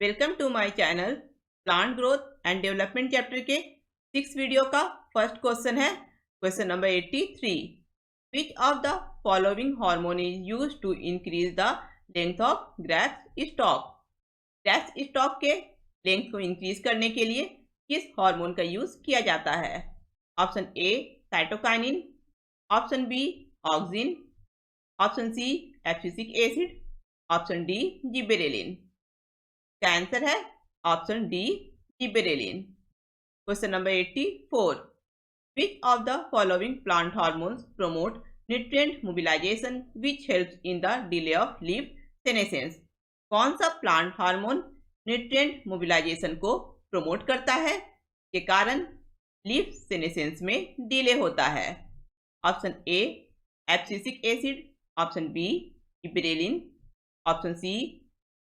Welcome to my channel. Plant growth and development chapter के 6 video का first question है question number 83। Which of the following hormone is used to increase the length of grapes stalk. Grapes stalk के length को increase करने के लिए किस hormone का यूज किया जाता है? Option A cytokinin, option B auxin, option C abscisic acid, option D gibberellin. का आंसर है option D gibberellin. Question number 84। Which of the following plant hormones promote nutrient mobilisation which helps in the delay of leaf senescence. कौन सा plant hormone nutrient mobilisation को promote करता है के कारण leaf senescence में डिले होता है? Option A abscisic acid, option B gibberellin, option C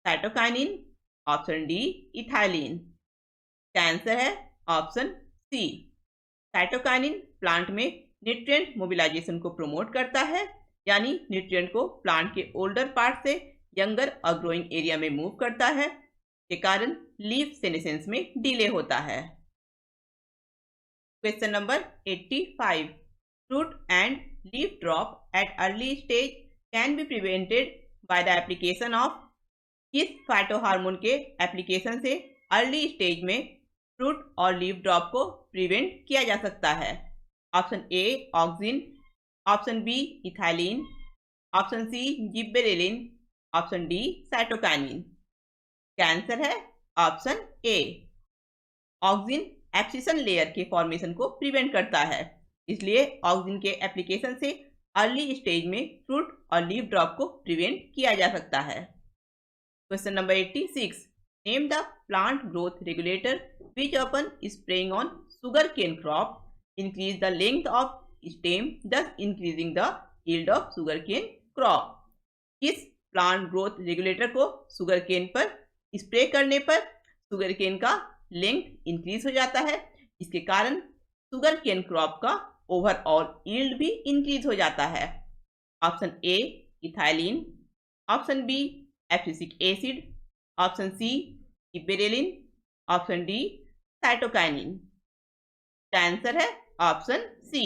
cytokinin, option D ethylene. का आंसर है ऑप्शन सी साइटोकाइनिन प्लांट में न्यूट्रिएंट मोबिलाइजेशन को प्रमोट करता है, यानी न्यूट्रिएंट को प्लांट के ओल्डर पार्ट से यंगर और ग्रोइंग एरिया में मूव करता है, के कारण लीफ सेनेसेंस में डिले होता है। Question number 85। Fruit and leaf drop at early stage can be prevented by the application of. किस फाइटोहार्मोन के एप्लीकेशन से अर्ली स्टेज में फ्रूट और लीफ ड्रॉप को प्रिवेंट किया जा सकता है? Option A auxin, option B ethylene, option C gibberellin, option D cytokinin. का आंसर है option A auxin abscission layer के फॉर्मेशन को प्रिवेंट करता है, इसलिए ऑक्सिन के एप्लीकेशन से अर्ली स्टेज में फ्रूट और लीफ ड्रॉप को प्रिवेंट किया जा सकता है। Question number 86. Name the plant growth regulator which upon spraying on sugarcane crop increase the length of stem, thus increasing the yield of sugarcane crop. किस plant growth regulator को sugarcane पर spray करने पर sugarcane का length increase हो जाता है, इसके कारण सुगरकेन क्रॉप का ओवरऑल यील्ड भी इंक्रीज हो जाता है? Option A ethylene, option B abscisic acid, option C gibberellin, option D cytokinin. का आंसर है option C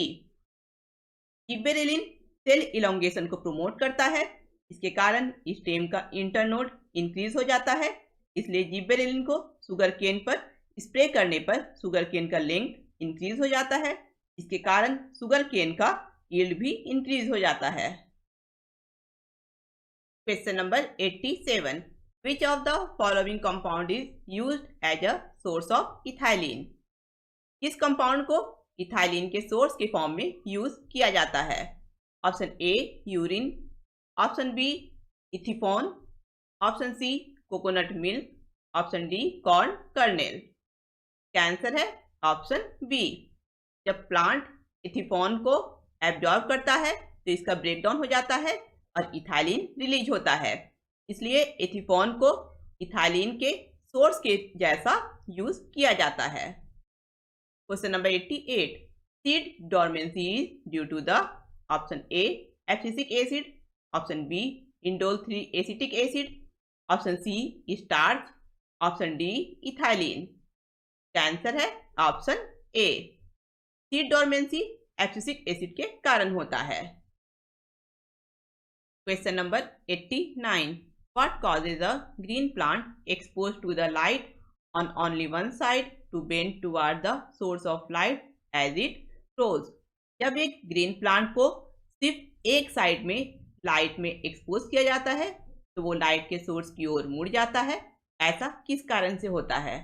gibberellin cell elongation को प्रमोट करता है, इसके कारण स्टेम का इंटरनोड इंक्रीज हो जाता है, इसलिए जिबरेलिन को सुगरकेन पर स्प्रे करने पर सुगरकेन का लेंथ इंक्रीज हो जाता है, इसके कारण सुगरकेन का यील्ड भी इंक्रीज हो जाता है। Question number 87. Which of the following compound is used as a source of ethylene? किस कंपाउंड को इथाइलिन के सोर्स के फॉर्म में यूज किया जाता है? Option A urine, option B ethephon, option C coconut milk, option D corn kernel. का answer है ऑप्शन बी। जब प्लांट इथिफॉन को एब्जॉर्ब करता है तो इसका ब्रेकडाउन हो जाता है और इथाइलिन रिलीज होता है, इसलिए एथिफॉन को इथाइलिन के सोर्स के जैसा यूज किया जाता है। Question number 88। Seed dormancy is due to the option A abscisic acid, option B indole 3 acetic acid, option C starch, option D ethylene. का आंसर है option A seed dormancy abscisic acid के कारण होता है। Question number 89. What causes a green plant exposed to the light on only one side to bend toward the source of light as it grows? जब एक green plant को सिर्फ एक side में लाइट में एक्सपोज किया जाता है तो वो लाइट के सोर्स की ओर मुड़ जाता है, ऐसा किस कारण से होता है?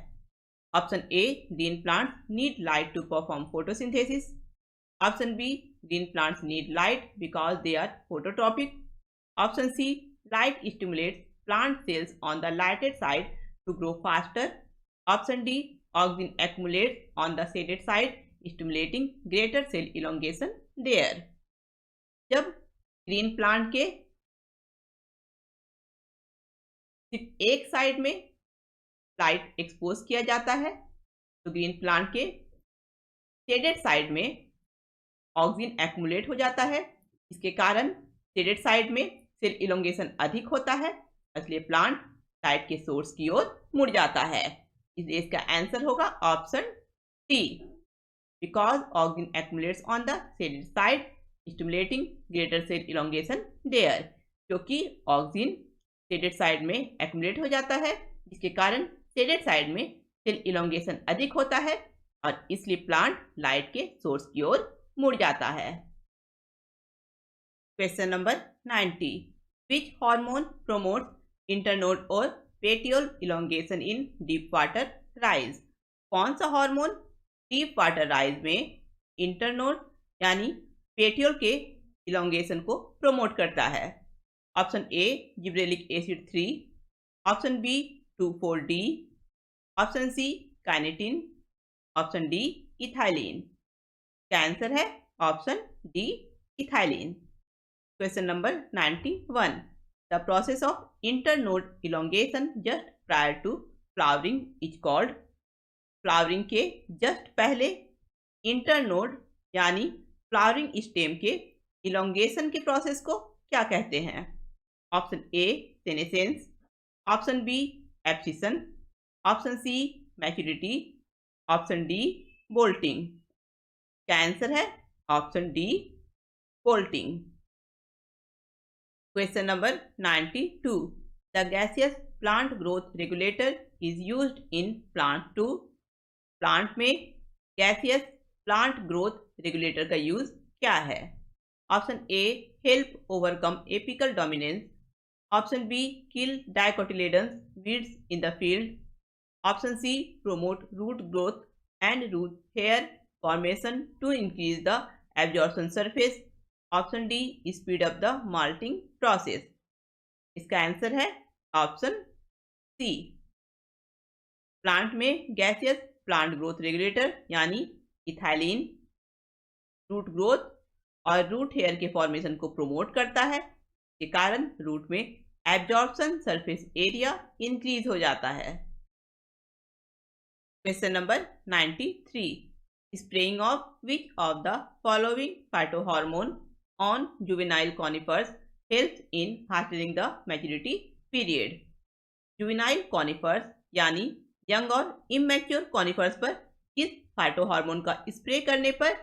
Option A green plants need light to perform photosynthesis, option B green plants need light because they are phototropic, option C light stimulates plant cells on the lighted side to grow faster, option D auxin accumulates on the shaded side stimulating greater cell elongation there. जब green plant के सिर्फ एक side में light expose किया जाता है तो green plant के शेडेड साइड में ऑक्सिन एक्मुलेट हो जाता है, इसके कारण शेडेड साइड में सेल इलोंगेशन अधिक होता है, इसलिए प्लांट साइट के सोर्स की ओर मुड़ जाता है। इसलिए इसका आंसर होगा option D, because auxin accumulates on the shaded side stimulating greater cell elongation there, क्योंकि ऑक्सिन शेडेड साइड में एक्यूमुलेट हो जाता है, जिसके कारण शेडेड साइड में सेल इलोंगेशन अधिक होता है और इसलिए प्लांट लाइट के सोर्स की ओर मुड़ जाता है। Question number 90, which hormone promotes internode और petiole elongation in deep water rice? कौन सा हार्मोन डीप वाटर राइज में इंटरनोड यानी पेटियोल के इलोंगेशन को प्रमोट करता है? Option A gibberellic acid 3, option B 2,4-D, option C kinetin, option D ethylene. क्या आंसर है? Option D ethylene. Question number 91. The process of internode elongation just prior to flowering is called? Flowering के just पहले internode यानी flowering stem के elongation के process को क्या कहते हैं? Option A senescence, option B abscission, option C maturity, option D bolting. क्या आंसर है? Option D bolting. Question number 92. The gaseous plant growth regulator is used in plant to? Plant में gaseous plant growth regulator का use क्या है? Option A help overcome apical dominance, option B kill dicotyledons weeds in the field, option C promote root growth and root hair formation to increase the absorption surface, option D speed up the malting process. इसका answer है option C. Plant में gaseous plant growth regulator यानी ethylene root growth और root hair के formation को promote करता है, के कारण रूट में एब्जॉर्प्शन सरफेस एरिया इंक्रीज हो जाता है। Question number 93. Spraying of which of the following phytohormone on juvenile conifers helps in hastening the maturity period? juvenile conifers यानी यंग और इमेच्योर कॉनिफर्स पर किस फाइटोहार्मोन का स्प्रे करने पर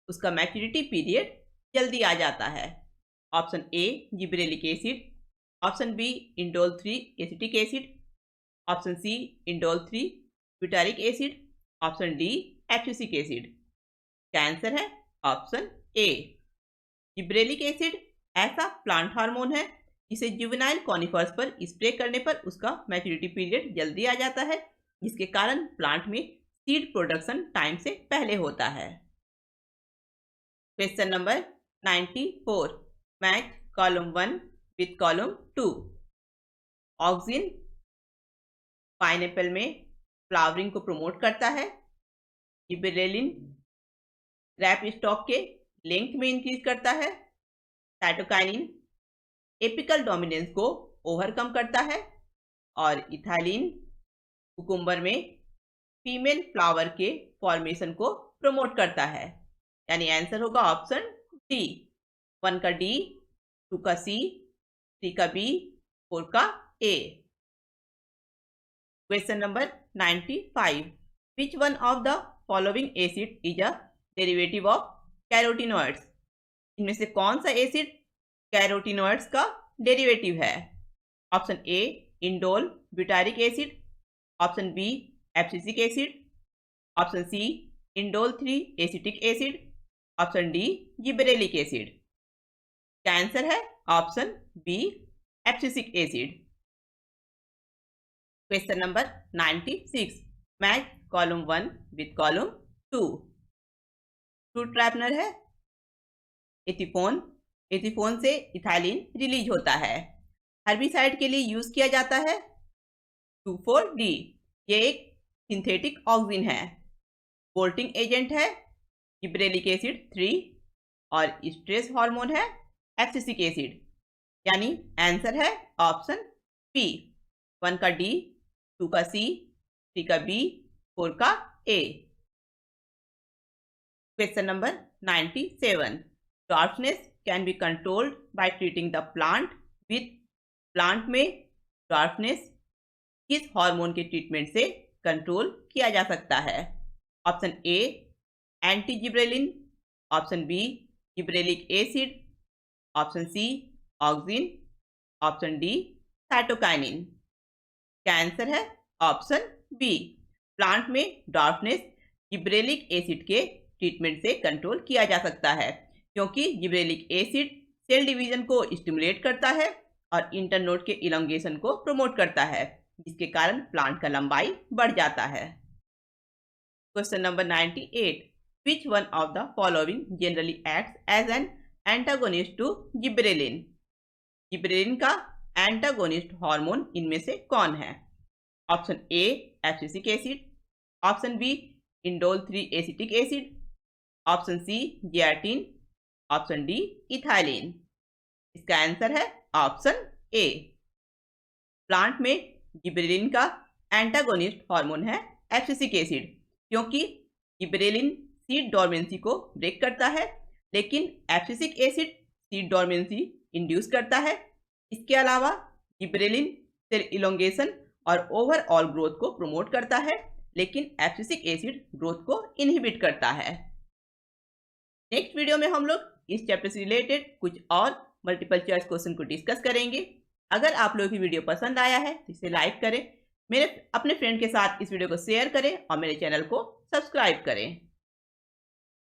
उसका मैच्योरिटी पीरियड जल्दी आ जाता है? Option A gibberellic acid, option B indole 3 acetic acid, option C indole 3 butyric acid, option D abscisic acid. क्या आंसर है? ऑप्शन ए जिब्रेलिक एसिड ऐसा प्लांट हार्मोन है जिसे जुवेनाइल कॉनिफर्स पर स्प्रे करने पर उसका मैच्योरिटी पीरियड जल्दी आ जाता है, जिसके कारण प्लांट में सीड प्रोडक्शन टाइम से पहले होता है। Question number 94. Match column 1 with column 2. Auxin pineapple में फ्लावरिंग को प्रमोट करता है, जिबरेलिन ग्रैप स्टॉक के लेंथ में इंक्रीज करता है, साइटोकाइनिन एपिकल डोमिनेंस को ओवरकम करता है और इथाइलिन कुकुम्बर में फीमेल फ्लावर के फॉर्मेशन को प्रमोट करता है। यानी आंसर होगा ऑप्शन डी, 1 का डी, 2 का सी, 3 का बी, 4 का A. Question number 95. Which one of the following acid is a derivative of carotenoids? इनमें से कौन सा एसिड कैरोटिनॉइड्स का डेरिवेटिव है? Option A indole butyric acid, option B abscisic acid, option C indole 3 acetic acid, option D gibberellic acid. क्या answer है? Option B abscisic acid. Question number 96. Match column 1 with column 2. Fruit ट्रैपनर है ethephon, एथिफोन से ethylene release होता है, herbicide के लिए use किया जाता है 2,4-D। ये एक सिंथेटिक ऑक्सिन है, बोल्टिंग एजेंट है जिब्रेलिक एसिड 3 और स्ट्रेस हार्मोन है एब्सिसिक एसिड। यानी आंसर है ऑप्शन बी, 1 का डी, 2 का सी, 3 का बी, 4 का A. Question number 97. Dwarfness can be controlled by treating the plant with, plant में dwarfness किस हार्मोन के ट्रीटमेंट से कंट्रोल किया जा सकता है? Option A anti gibberellin, option B gibberellic acid, option C auxin, option D cytokinin. क्या answer है? Option B. प्लांट में ड्राउटनेस जिब्रेलिक एसिड के ट्रीटमेंट से कंट्रोल किया जा सकता है, क्योंकि जिब्रेलिक एसिड सेल डिवीजन को स्टिमुलेट करता है और इंटरनोड के इलोंगेशन को प्रमोट करता है, जिसके कारण प्लांट का लंबाई बढ़ जाता है। Question number 98, which one of the following generally acts as an antagonist to gibberellin? Gibberellin का एंटागोनिस्ट हार्मोन इनमें से कौन है? Option A abscisic acid, option B indole 3 acetic acid, option C zeatin, option D ethylene. इसका answer है option A. Plant में gibberellin का antagonist hormone है एब्सिसिक एसिड, क्योंकि जिब्रेलिन सीड डोरमेंसी को ब्रेक करता है, लेकिन abscisic acid seed dormancy induce करता है। इसके अलावा जिब्रेलिन सेल इलोंगेशन और ओवरऑल ग्रोथ को प्रमोट करता है, लेकिन एब्सिसिक एसिड ग्रोथ को इनहिबिट करता है। नेक्स्ट वीडियो में हम लोग इस चैप्टर से रिलेटेड कुछ और मल्टीपल चॉइस क्वेश्चन को डिस्कस करेंगे। अगर आप लोगों की वीडियो पसंद आया है तो इसे लाइक करें, अपने फ्रेंड के साथ इस वीडियो को शेयर करें और मेरे चैनल को सब्सक्राइब करें।